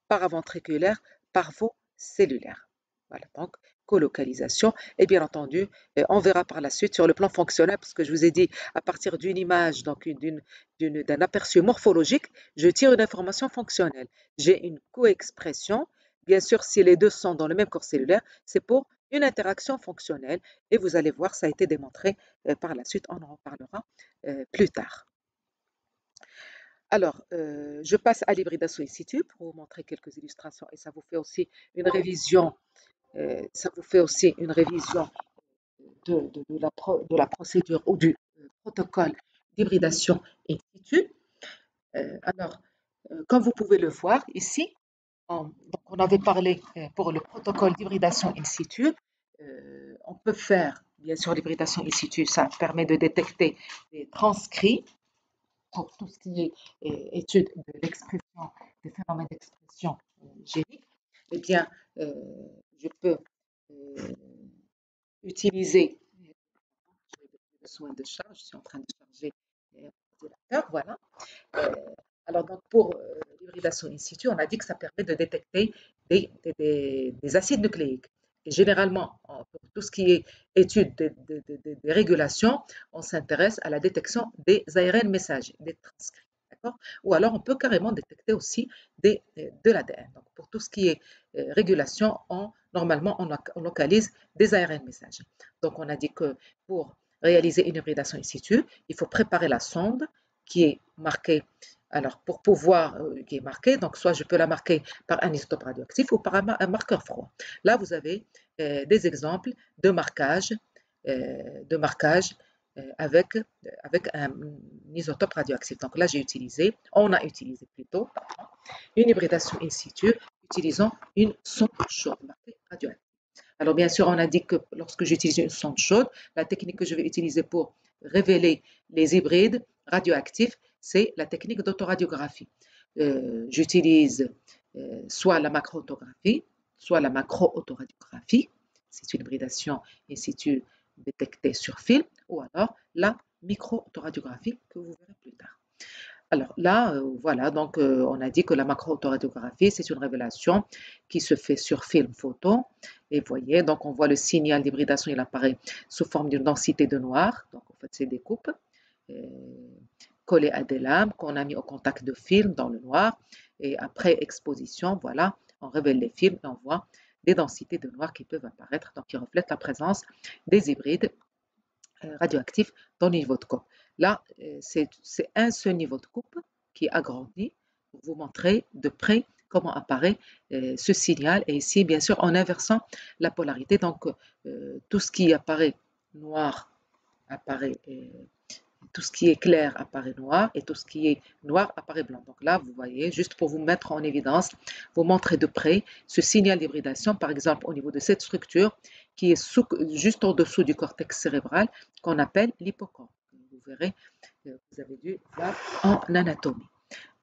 paraventriculaire parvocellulaire. Voilà, donc colocalisation. Et bien entendu, on verra par la suite sur le plan fonctionnel, parce que je vous ai dit, à partir d'une image, donc d'un aperçu morphologique, je tire une information fonctionnelle. J'ai une coexpression. Bien sûr, si les deux sont dans le même corps cellulaire, c'est pour une interaction fonctionnelle. Et vous allez voir, ça a été démontré par la suite, on en reparlera plus tard. Alors, je passe à l'hybridation in situ pour vous montrer quelques illustrations et ça vous fait aussi une révision, de la procédure ou du protocole d'hybridation in situ. Alors, comme vous pouvez le voir ici, donc on avait parlé pour le protocole d'hybridation in situ. On peut faire, bien sûr, l'hybridation in situ, ça permet de détecter des transcrits pour tout ce qui est étude de l'expression, des phénomènes d'expression génique, eh bien, je peux euh, utiliser, j'ai besoin de charge, je suis en train de charger l'ordinateur, voilà. Euh, alors, donc, pour l'hybridation in situ, on a dit que ça permet de détecter des acides nucléiques. Et généralement, pour tout ce qui est étude des régulations, on s'intéresse à la détection des ARN messagers, des transcrits. Ou alors, on peut carrément détecter aussi de l'ADN. Donc, pour tout ce qui est régulation, normalement, on localise des ARN messagers. Donc, on a dit que pour réaliser une hybridation in situ, il faut préparer la sonde qui est marquée. Alors, pour pouvoir, qui est marquée, donc soit je peux la marquer par un isotope radioactif ou par un marqueur froid. Là, vous avez des exemples de marquage, avec un isotope radioactif. Donc là, on a utilisé plutôt une hybridation in situ utilisant une sonde chaude marquée radioactive. Alors bien sûr, on a dit que lorsque j'utilise une sonde chaude, la technique que je vais utiliser pour révéler les hybrides radioactifs, c'est la technique d'autoradiographie. J'utilise soit la macro-autographie, soit la macro-autoradiographie, c'est une hybridation in situ détectée sur film, ou alors la micro-autoradiographie que vous verrez plus tard. Alors là, voilà, donc on a dit que la macro-autoradiographie, c'est une révélation qui se fait sur film photo. Et vous voyez, donc on voit le signal d'hybridation, il apparaît sous forme d'une densité de noir. Donc en fait, c'est des coupes collées à des lames qu'on a mis au contact de film dans le noir. Et après exposition, voilà, on révèle les films et on voit des densités de noir qui peuvent apparaître, donc qui reflètent la présence des hybrides radioactifs dans le niveau de coupe. Là, c'est ce niveau de coupe qui est agrandi pour vous montrer de près comment apparaît ce signal. Et ici, bien sûr, en inversant la polarité. Donc, tout ce qui apparaît noir apparaît, tout ce qui est clair apparaît noir et tout ce qui est noir apparaît blanc. Donc là, vous voyez, juste pour vous mettre en évidence, vous montrer de près ce signal d'hybridation, par exemple au niveau de cette structure qui est juste en dessous du cortex cérébral qu'on appelle l'hippocampe. Vous verrez, vous avez dû voir en anatomie.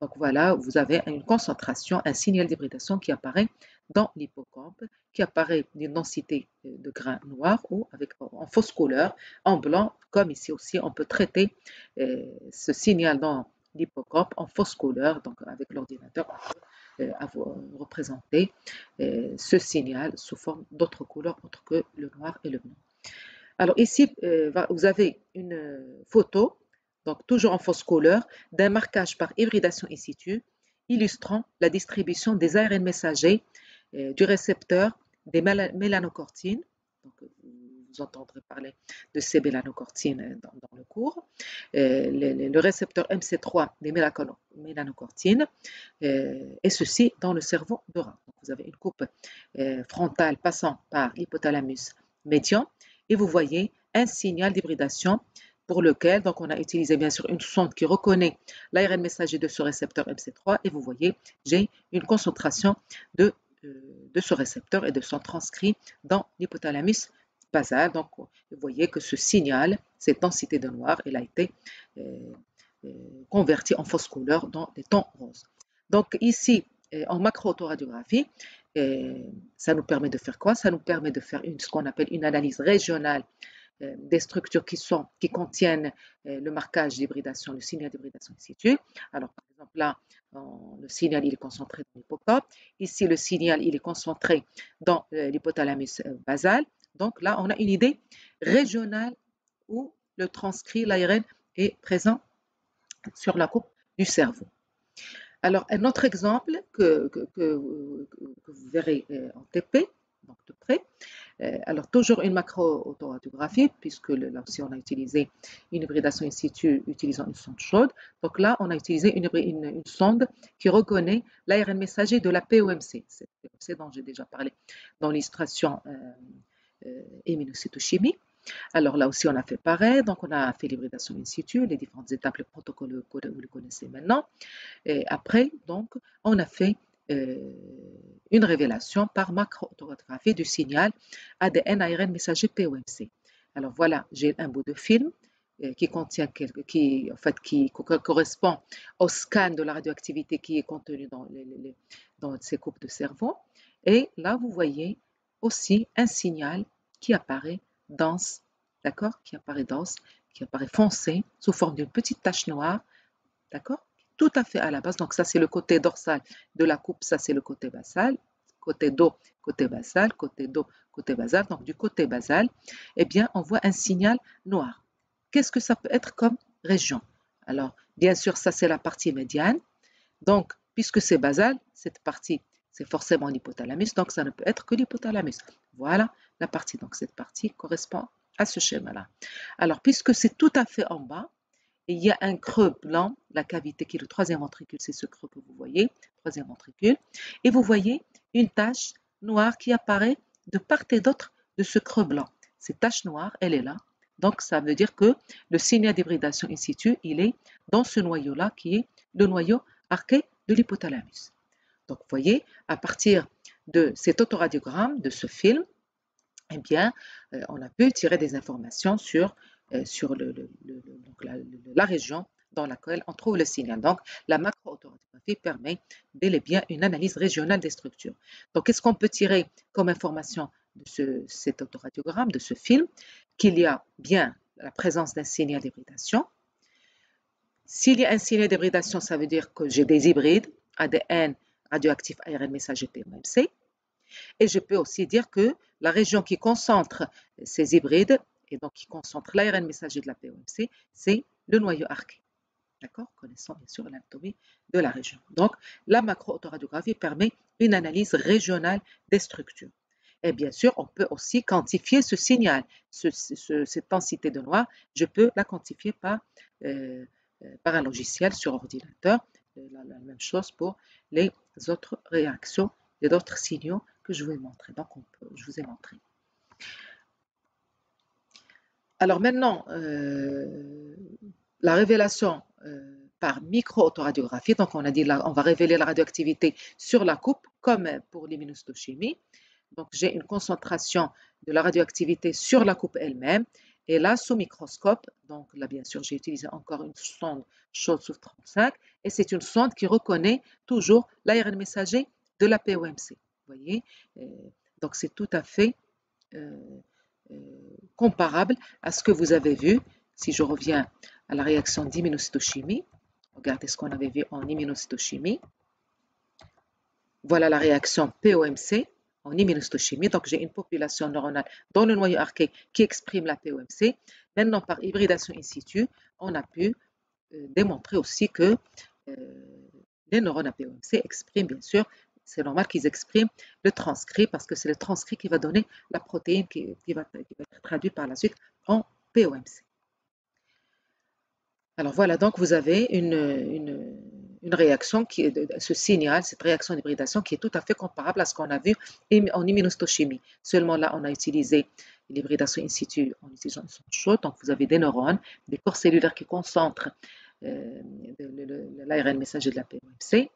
Donc voilà, vous avez une concentration, un signal d'hybridation qui apparaît dans l'hippocampe, qui apparaît d'une densité de grains noirs ou en fausse couleur, en blanc, comme ici aussi, on peut traiter ce signal dans l'hippocampe en fausse couleur, donc avec l'ordinateur, on peut représenter ce signal sous forme d'autres couleurs autres que le noir et le blanc. Alors ici, vous avez une photo, donc toujours en fausse couleur, d'un marquage par hybridation in situ, illustrant la distribution des ARN messagers du récepteur des mélanocortines. Donc, vous entendrez parler de ces mélanocortines dans le cours. Le récepteur MC3 des mélanocortines, et ceci dans le cerveau de rat. Donc, vous avez une coupe frontale passant par l'hypothalamus médian et vous voyez un signal d'hybridation pour lequel donc on a utilisé bien sûr une sonde qui reconnaît l'ARN messager de ce récepteur MC3 et vous voyez j'ai une concentration de ce récepteur et de son transcrit dans l'hypothalamus basal. Donc vous voyez que ce signal, cette densité de noir, elle a été convertie en fausse couleur dans des tons roses. Donc ici, en macro-autoradiographie, ça nous permet de faire quoi? Ça nous permet de faire ce qu'on appelle une analyse régionale des structures qui contiennent le marquage d'hybridation, le signal d'hybridation in situ. Alors, par exemple, là, le signal il est concentré dans l'hippocampe. Ici, le signal il est concentré dans l'hypothalamus basal. Donc là, on a une idée régionale où le transcrit, l'ARN, est présent sur la coupe du cerveau. Alors, un autre exemple que vous verrez en TP, donc de près, alors toujours une macro-autoradiographie, puisque là aussi on a utilisé une hybridation in situ utilisant une sonde chaude. Donc là, on a utilisé une sonde qui reconnaît l'ARN messager de la POMC, cette POMC dont j'ai déjà parlé dans l'illustration immunocytochimie. Alors là aussi, on a fait pareil. Donc, on a fait l'hybridation in situ, les différentes étapes, le protocole que vous le connaissez maintenant. Et après, donc, on a fait une révélation par macro-autographie du signal ADN-ARN messager POMC. Alors voilà, j'ai un bout de film qui contient, en fait, qui correspond au scan de la radioactivité qui est contenu dans ces coupes de cerveau. Et là, vous voyez aussi un signal qui apparaît dense, d'accord, qui apparaît foncé, sous forme d'une petite tache noire, d'accord, tout à fait à la base. Donc ça, c'est le côté dorsal de la coupe, ça, c'est le côté basal. Côté dos, côté basal, côté dos, côté basal. Donc du côté basal, eh bien, on voit un signal noir. Qu'est-ce que ça peut être comme région? Alors, bien sûr, ça, c'est la partie médiane. Donc, puisque c'est basal, cette partie, c'est forcément l'hypothalamus, donc ça ne peut être que l'hypothalamus. Voilà la partie. Donc, cette partie correspond à ce schéma-là. Alors, puisque c'est tout à fait en bas, il y a un creux blanc, la cavité qui est le troisième ventricule, c'est ce creux que vous voyez, troisième ventricule, et vous voyez une tache noire qui apparaît de part et d'autre de ce creux blanc. Cette tache noire, elle est là. Donc, ça veut dire que le signal d'hybridation in situ, il est dans ce noyau-là qui est le noyau arqué de l'hypothalamus. Donc, vous voyez, à partir de cet autoradiogramme, de ce film, eh bien, on a pu tirer des informations sur donc la région dans laquelle on trouve le signal. Donc, la macro-autoradiographie permet bel et bien une analyse régionale des structures. Donc, qu'est-ce qu'on peut tirer comme information de cet autoradiogramme, de ce film? Qu'il y a bien la présence d'un signal d'hybridation. S'il y a un signal d'hybridation, ça veut dire que j'ai des hybrides, ADN, radioactif, ARN messager, POMC. Et je peux aussi dire que la région qui concentre ces hybrides, et donc qui concentre l'ARN messager de la POMC, c'est le noyau arqué. D'accord? Connaissant bien sûr l'anatomie de la région. Donc, la macro-autoradiographie permet une analyse régionale des structures. Et bien sûr, on peut aussi quantifier ce signal, cette densité de noir, je peux la quantifier par un logiciel sur ordinateur. La même chose pour les autres réactions, les autres signaux que je vous ai montrés. Donc, je vous ai montré. Alors maintenant, la révélation par micro-autoradiographie, donc on a dit là, on va révéler la radioactivité sur la coupe, comme pour l'immunohistochimie. Donc j'ai une concentration de la radioactivité sur la coupe elle-même. Et là, sous microscope, donc là bien sûr j'ai utilisé encore une sonde chaude sous 35, et c'est une sonde qui reconnaît toujours l'ARN messager de la POMC. Vous voyez, donc c'est tout à fait comparable à ce que vous avez vu. Si je reviens à la réaction d'immunocytochimie, regardez ce qu'on avait vu en immunocytochimie. Voilà la réaction POMC en immunohistochimie. Donc, j'ai une population neuronale dans le noyau arqué qui exprime la POMC. Maintenant, par hybridation in situ, on a pu démontrer aussi que les neurones à POMC expriment, bien sûr, c'est normal qu'ils expriment le transcrit parce que c'est le transcrit qui va donner la protéine qui va être traduite par la suite en POMC. Alors voilà, donc vous avez une réaction qui est ce signal, cette réaction d'hybridation qui est tout à fait comparable à ce qu'on a vu en immunohistochimie. Seulement là, on a utilisé l'hybridation in situ en utilisant une sonde chaude. Donc vous avez des neurones, des corps cellulaires qui concentrent l'ARN messager de la POMC.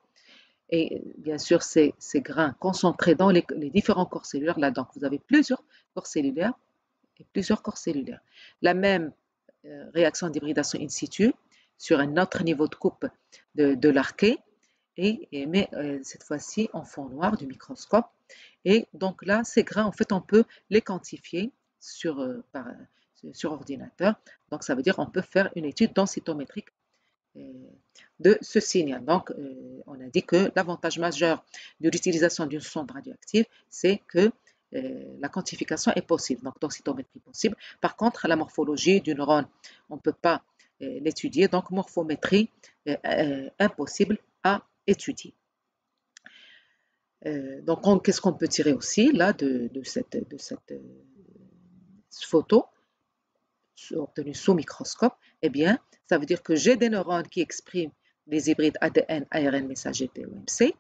Et bien sûr, ces grains concentrés dans les différents corps cellulaires, là, donc vous avez plusieurs corps cellulaires et plusieurs corps cellulaires. La même réaction d'hybridation in situ sur un autre niveau de coupe de l'arché, mais cette fois-ci en fond noir du microscope. Et donc là, ces grains, en fait, on peut les quantifier sur ordinateur. Donc ça veut dire qu'on peut faire une étude densitométrique de ce signal. Donc, on a dit que l'avantage majeur de l'utilisation d'une sonde radioactive, c'est que la quantification est possible, donc densitométrie possible. Par contre, la morphologie du neurone, on ne peut pas l'étudier, donc morphométrie impossible à étudier. Donc, qu'est-ce qu'on peut tirer aussi là de cette photo obtenue sous microscope? Eh bien, ça veut dire que j'ai des neurones qui expriment des hybrides ADN, ARN messager POMC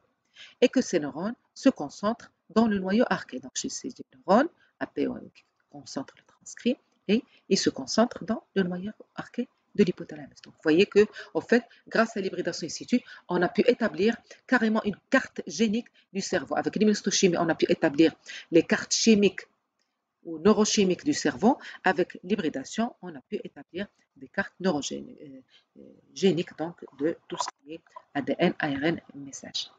et que ces neurones se concentrent dans le noyau arché. Donc, chez ces neurones, APOM qui concentrent le transcrit et ils se concentrent dans le noyau arché de l'hypothalamus. Donc, vous voyez que, en fait, grâce à l'hybridation in situ, on a pu établir carrément une carte génique du cerveau. Avec l'immunohistochimie, on a pu établir les cartes chimiques ou neurochimiques du cerveau. Avec l'hybridation, on a pu établir des cartes neurogéniques donc de tout ce qui est ADN, ARN, message.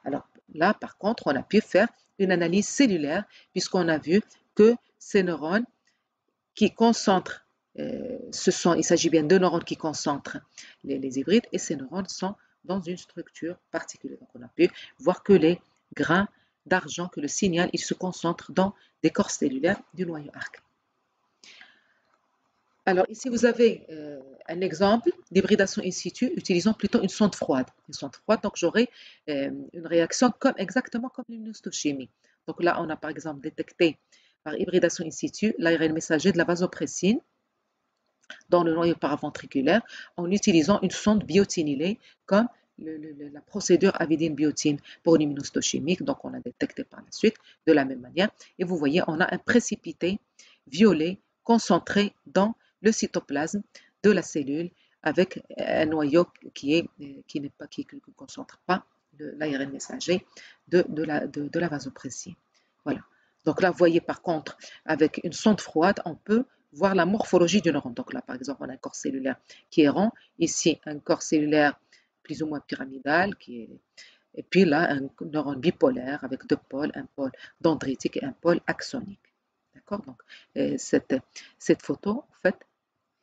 Alors là, par contre, on a pu faire une analyse cellulaire puisqu'on a vu que ces neurones qui concentrent, il s'agit bien de neurones qui concentrent les hybrides et ces neurones sont dans une structure particulière. Donc on a pu voir que les grains d'argent, que le signal, il se concentre dans des corps cellulaires du noyau arc. Alors ici vous avez un exemple d'hybridation in situ utilisant plutôt une sonde froide. Une sonde froide, donc j'aurai une réaction exactement comme l'immunohistochimie. Donc là on a par exemple détecté par hybridation in situ l'ARN messager de la vasopressine dans le noyau paraventriculaire en utilisant une sonde biotinylée comme la procédure avidine-biotine pour une immunohistochimique. Donc on a détecté par la suite de la même manière. Et vous voyez, on a un précipité violet concentré dans le cytoplasme de la cellule avec un noyau qui ne concentre pas l'ARN messager de la vasopressine. Voilà. Donc là, vous voyez par contre, avec une sonde froide, on peut voir la morphologie du neurone. Donc là, par exemple, on a un corps cellulaire qui est rond. Ici, un corps cellulaire plus ou moins pyramidal. Et puis là, un neurone bipolaire avec deux pôles, un pôle dendritique et un pôle axonique. D'accord? Donc, cette photo, en fait,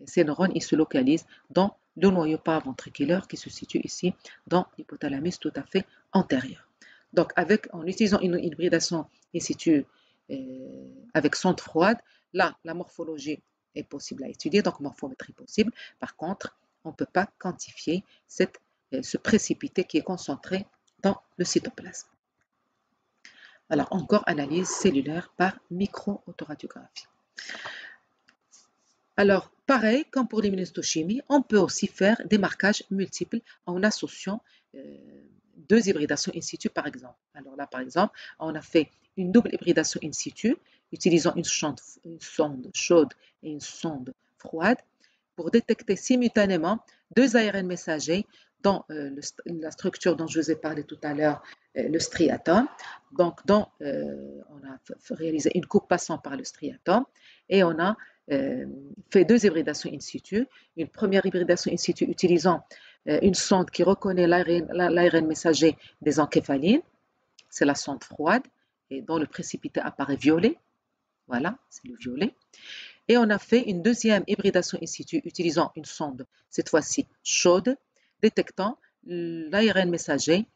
ces neurones, ils se localisent dans le noyau paraventriculaire qui se situe ici dans l'hypothalamus tout à fait antérieur. Donc, en utilisant une hybridation in situ avec sonde froide, là, la morphologie est possible à étudier, donc morphométrie possible. Par contre, on ne peut pas quantifier ce précipité qui est concentré dans le cytoplasme. Alors, encore analyse cellulaire par micro-autoradiographie. Alors, pareil, comme pour l'immunohistochimie, on peut aussi faire des marquages multiples en associant deux hybridations in situ, par exemple. Alors là, par exemple, on a fait une double hybridation in situ, utilisant une sonde chaude et une sonde froide, pour détecter simultanément deux ARN messagers dans la structure dont je vous ai parlé tout à l'heure, le striatum. Donc, on a réalisé une coupe passant par le striatum et on a fait deux hybridations in situ. Une première hybridation in situ utilisant une sonde qui reconnaît l'ARN messager des encéphalines, c'est la sonde froide, et dont le précipité apparaît violet. Voilà, c'est le violet. Et on a fait une deuxième hybridation in situ utilisant une sonde, cette fois-ci chaude, détectant l'ARN messager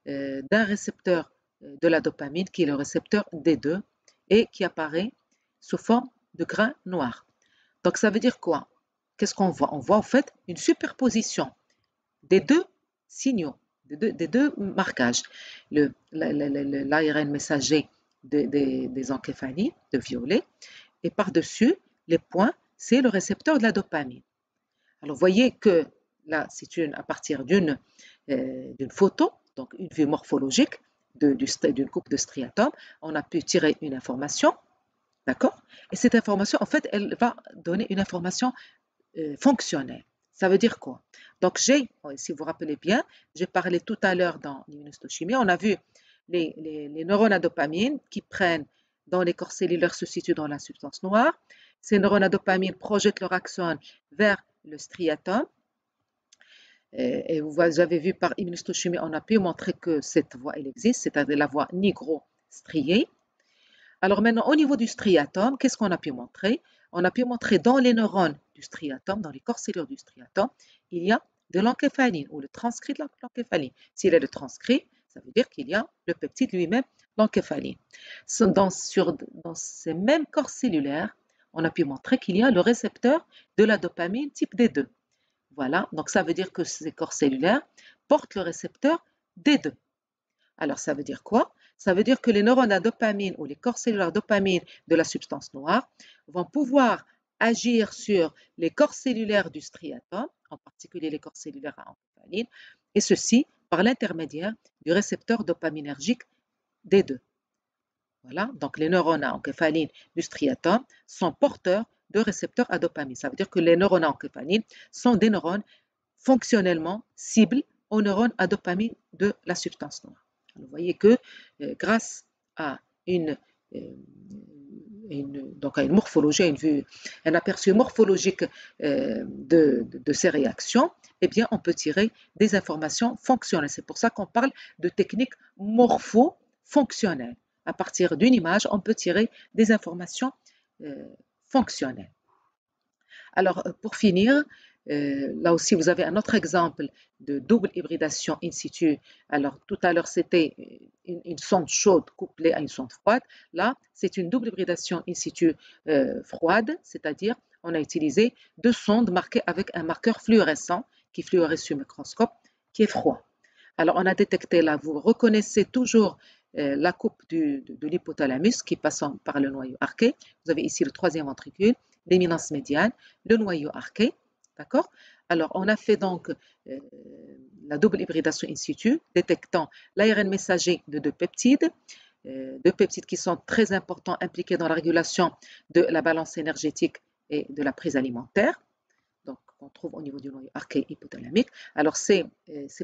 d'un récepteur de la dopamine qui est le récepteur D2 et qui apparaît sous forme de grains noirs. Donc ça veut dire quoi? Qu'est-ce qu'on voit? On voit en fait une superposition des deux signaux, des deux marquages. L'ARN messager des encéphalines, de violet, et par-dessus, les points, c'est le récepteur de la dopamine. Alors, vous voyez que là, c'est à partir d'une photo, donc une vue morphologique d'une coupe de striatum, on a pu tirer une information, d'accord? Et cette information, en fait, elle va donner une information fonctionnelle. Ça veut dire quoi? Donc, si vous vous rappelez bien, j'ai parlé tout à l'heure dans l'immunohistochimie, on a vu les neurones à dopamine qui prennent dans les corps cellulaires se situent dans la substance noire. Ces neurones à dopamine projettent leur axone vers le striatum. Et vous avez vu par immunohistochimie, on a pu montrer que cette voie, elle existe, c'est-à-dire la voie nigro-striée. Alors maintenant, au niveau du striatum, qu'est-ce qu'on a pu montrer? On a pu montrer dans les neurones du striatum, dans les corps cellulaires du striatum, il y a de l'encéphaline ou le transcrit de l'encéphaline. S'il est le transcrit, ça veut dire qu'il y a le peptide lui-même, l'encéphaline. Dans ces mêmes corps cellulaires, on a pu montrer qu'il y a le récepteur de la dopamine type D2. Voilà, donc ça veut dire que ces corps cellulaires portent le récepteur D2. Alors ça veut dire quoi? Ça veut dire que les neurones à dopamine ou les corps cellulaires dopamine de la substance noire vont pouvoir agir sur les corps cellulaires du striatum, en particulier les corps cellulaires à encéphaline, et ceci par l'intermédiaire du récepteur dopaminergique D2. Voilà, donc les neurones à encéphaline du striatum sont porteurs de récepteurs à dopamine. Ça veut dire que les neurones à encéphaline sont des neurones fonctionnellement cibles aux neurones à dopamine de la substance noire. Vous voyez que grâce à donc à une morphologie, à un aperçu morphologique de ces réactions, eh bien, on peut tirer des informations fonctionnelles. C'est pour ça qu'on parle de technique morpho-fonctionnelle. À partir d'une image, on peut tirer des informations fonctionnelles. Alors, pour finir, là aussi, vous avez un autre exemple de double hybridation in situ. Alors, tout à l'heure, c'était une sonde chaude couplée à une sonde froide. Là, c'est une double hybridation in situ froide, c'est-à-dire on a utilisé deux sondes marquées avec un marqueur fluorescent qui fluoresce sur microscope, qui est froid. Alors, on a détecté là, vous reconnaissez toujours la coupe de l'hypothalamus qui passe par le noyau arqué. Vous avez ici le troisième ventricule, l'éminence médiane, le noyau arqué. D'accord? Alors, on a fait donc la double hybridation in situ, détectant l'ARN messager de deux peptides qui sont très importants, impliqués dans la régulation de la balance énergétique et de la prise alimentaire. Donc, qu'on trouve au niveau du noyau arché hypothalamique. Alors, ces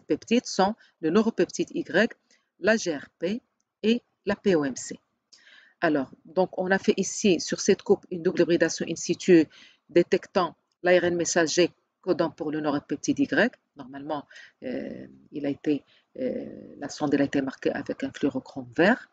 peptides sont le neuropeptide Y, la GRP et la POMC. Alors, donc, on a fait ici, sur cette coupe, une double hybridation in situ détectant l'ARN messager codant pour le neuropeptide Y. Normalement, la sonde a été marquée avec un fluorochrome vert.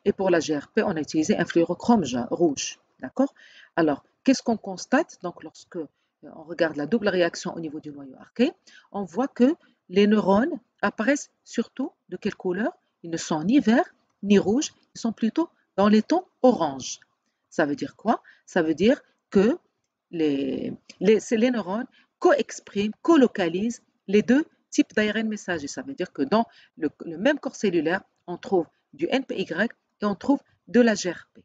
Et pour la GRP, on a utilisé un fluorochrome rouge. D'accord? Alors, qu'est-ce qu'on constate? Donc, lorsque on regarde la double réaction au niveau du noyau arqué, on voit que les neurones apparaissent surtout de quelle couleur? Ils ne sont ni verts ni rouges, ils sont plutôt dans les tons orange. Ça veut dire quoi? Ça veut dire que les neurones co-expriment, co-localisent les deux types d'ARN messager. Ça veut dire que dans le même corps cellulaire, on trouve du NPY et on trouve de la GRP.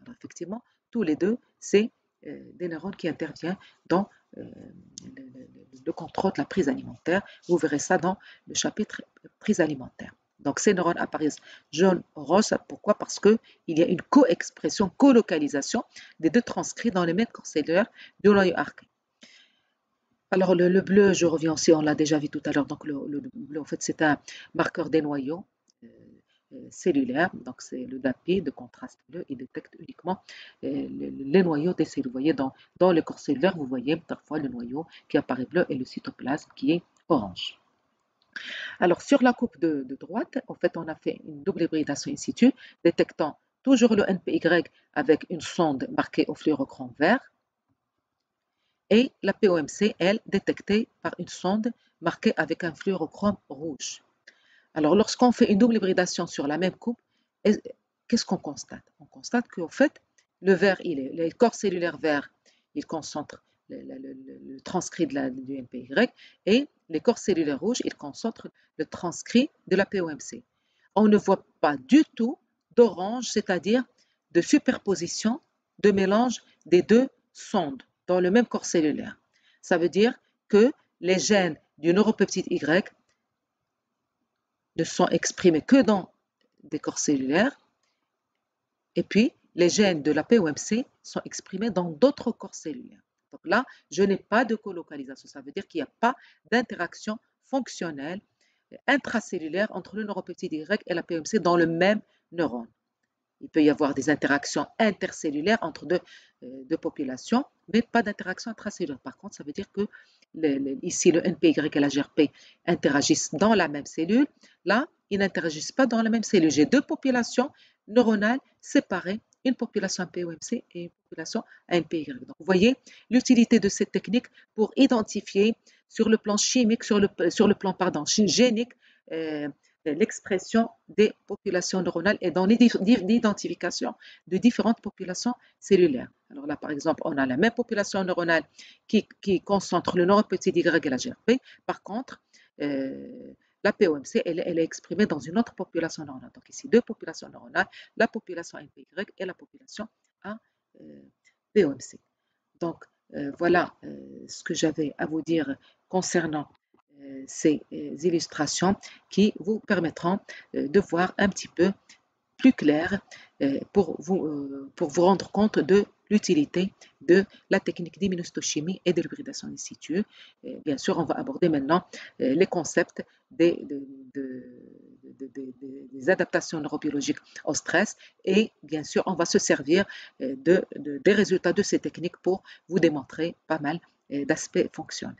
Alors effectivement, tous les deux, c'est des neurones qui interviennent dans le contrôle de la prise alimentaire. Vous verrez ça dans le chapitre prise alimentaire. Donc ces neurones apparaissent jaune-rose. Pourquoi? Parce qu'il y a une co-expression, co-localisation des deux transcrits dans les mêmes corps cellulaires du noyau arqué. Alors le bleu, je reviens aussi, on l'a déjà vu tout à l'heure. Donc le bleu, en fait, c'est un marqueur des noyaux cellulaires. Donc c'est le DAPI de contraste bleu. Il détecte uniquement les noyaux des cellules. Vous voyez, dans le corps cellulaire, vous voyez parfois le noyau qui apparaît bleu et le cytoplasme qui est orange. Alors, sur la coupe de droite, en fait, on a fait une double hybridation in situ, détectant toujours le NPY avec une sonde marquée au fluorochrome vert et la POMC, elle, détectée par une sonde marquée avec un fluorochrome rouge. Alors, lorsqu'on fait une double hybridation sur la même coupe, qu'est-ce qu'on constate? On constate qu'en fait, le vert, les corps cellulaires verts, ils concentrent le transcrit du NPY et les corps cellulaires rouges, ils concentrent le transcrit de la POMC. On ne voit pas du tout d'orange, c'est-à-dire de superposition, de mélange des deux sondes dans le même corps cellulaire. Ça veut dire que les gènes du neuropeptide Y ne sont exprimés que dans des corps cellulaires et puis les gènes de la POMC sont exprimés dans d'autres corps cellulaires. Donc là, je n'ai pas de colocalisation. Ça veut dire qu'il n'y a pas d'interaction fonctionnelle intracellulaire entre le neuropeptide Y et la POMC dans le même neurone. Il peut y avoir des interactions intercellulaires entre deux populations, mais pas d'interaction intracellulaire. Par contre, ça veut dire que ici, le NPY et la GRP interagissent dans la même cellule. Là, ils n'interagissent pas dans la même cellule. J'ai deux populations neuronales séparées, une population POMC et une population NPY. Donc, vous voyez l'utilité de cette technique pour identifier sur le plan chimique, sur le plan génique, l'expression des populations neuronales et dans l'identification de différentes populations cellulaires. Alors là, par exemple, on a la même population neuronale qui concentre le neuropeptide Y et la GRP. Par contre, la POMC, elle est exprimée dans une autre population neuronale. Donc ici, deux populations neuronales, la population NPY et la population POMC. Donc, voilà ce que j'avais à vous dire concernant ces illustrations qui vous permettront de voir un petit peu plus clair pour vous rendre compte de l'utilité de la technique d'immunohistochimie et de l'hybridation in situ. Bien sûr, on va aborder maintenant les concepts des adaptations neurobiologiques au stress et bien sûr, on va se servir des résultats de ces techniques pour vous démontrer pas mal d'aspects fonctionnels.